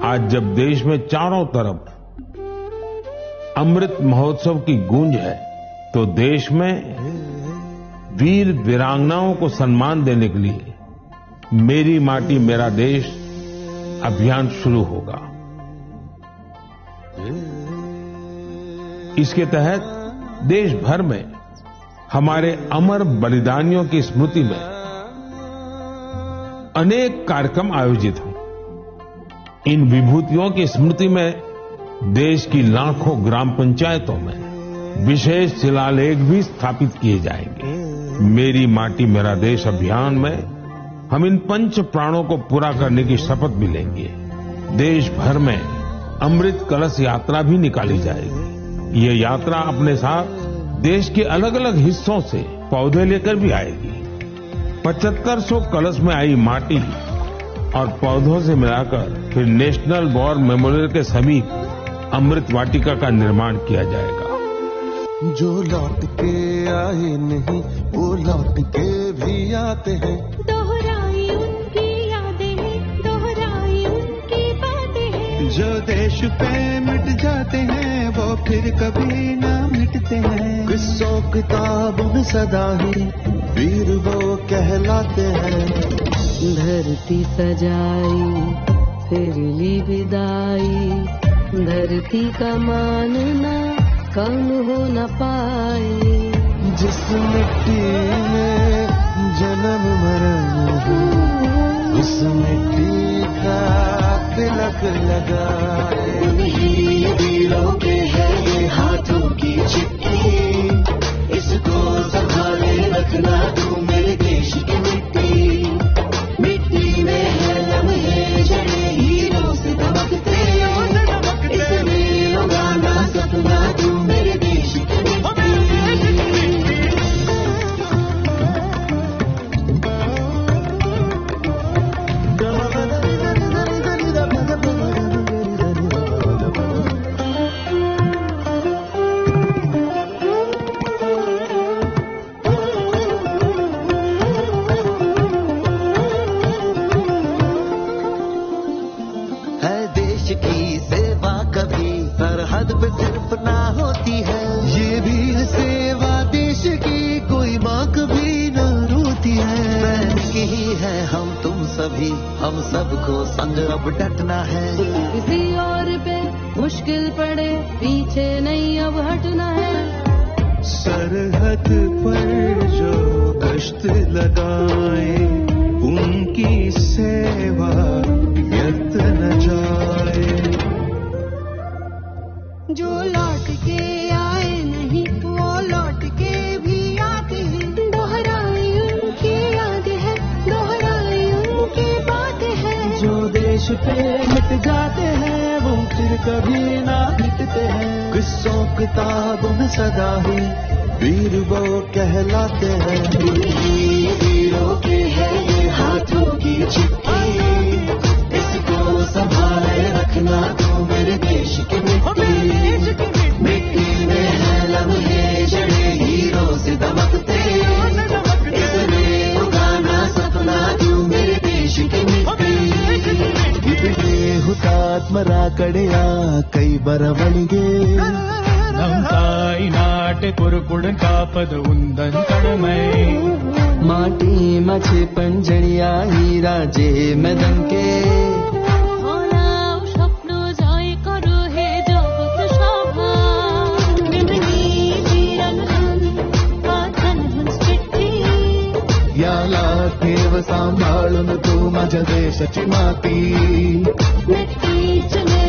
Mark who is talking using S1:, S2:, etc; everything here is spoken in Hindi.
S1: आज जब देश में चारों तरफ अमृत महोत्सव की गूंज है, तो देश में वीर वीरांगनाओं को सम्मान देने के लिए मेरी माटी मेरा देश अभियान शुरू होगा। इसके तहत देश भर में हमारे अमर बलिदानियों की स्मृति में अनेक कार्यक्रम आयोजित हों। इन विभूतियों की स्मृति में देश की लाखों ग्राम पंचायतों में विशेष शिलालेख भी स्थापित किए जाएंगे। मेरी माटी मेरा देश अभियान में हम इन पंच प्राणों को पूरा करने की शपथ भी लेंगे। देश भर में अमृत कलश यात्रा भी निकाली जाएगी। ये यात्रा अपने साथ देश के अलग अलग हिस्सों से पौधे लेकर भी आएगी। 7500 कलश में आई माटी और पौधों से मिलाकर फिर नेशनल वॉर मेमोरियल के समीप अमृत वाटिका का निर्माण किया जाएगा।
S2: जो लौट के आए नहीं वो लौट के भी आते हैं।
S3: दोहराई उनकी यादें हैं, दोहराई उनकी बातें हैं।
S2: जो देश पे मिट जाते हैं वो फिर कभी ना मिटते हैं। किस्सों किताबों में सदा ही वीर वो कहलाते हैं।
S4: धरती सजाई फिर ली विदाई, धरती का मानना कम हो न पाए।
S2: जिस मिट्टी में जन्म मरण हो उस मिट्टी का तिलक लगाए।
S3: उन्हीं वीरों के है ये हाथों की चिट्ठी, इसको संभाले रखना तू मेरे देश की मिट्टी। मिट्टी में है लम्हे जड़े हीरों से दमकते, इसमें उगाना सपना तू मेरे देश की मिट्टी।
S2: की सेवा कभी सरहद पे सिर्फ ना होती है। ये भी है सेवा देश की, कोई माँ कभी न रोती है। सैनिक ही है हम तुम सभी, हम सबको संग अब डटना है।
S4: किसी और पे मुश्किल पड़े पीछे नहीं अब हटना है।
S2: सरहद पर जो गश्त लगाए उनकी सेवा व्यर्थ न जाए।
S3: जो लौट के आए नहीं वो लौट के भी आते हैं। दोहराई उनकी यादें हैं, दोहराई उनकी बातें हैं।
S2: जो देश पे मिट जाते हैं वो फिर कभी ना मिटते हैं। किस्सों किताबों में सदा ही वीर वो कहलाते हैं।
S3: उन्हीं वीरों के है ये हाथों की चिट्ठी, इसको संभाले रखना तू मेरे देश की मिट्टी। मिट्टी में है लम्हे जड़े हीरों से दमकते, इसमें उगाना सपना तू मेरे देश की मिट्टी।
S2: हुतात्मरा कड़िया कई बरवणिगे
S5: ನಮ್ಮ ತಾಯಿನಾಟೆ ಕುರುಕುಡ ಕಾಪದ ಉಂದನ್ ಕಡಮೈ
S2: माटी मछे पंजड़िया हीरा जे मदन के।
S3: ওরাও স্বপ্ন জয় করো হে জগৎ সভা। এমনি চিরঞ্জন पाथन हंस चिट्ठी।
S2: याला देव सांभाळून तू माझ्या देशाची माती।
S3: मिट्टी चले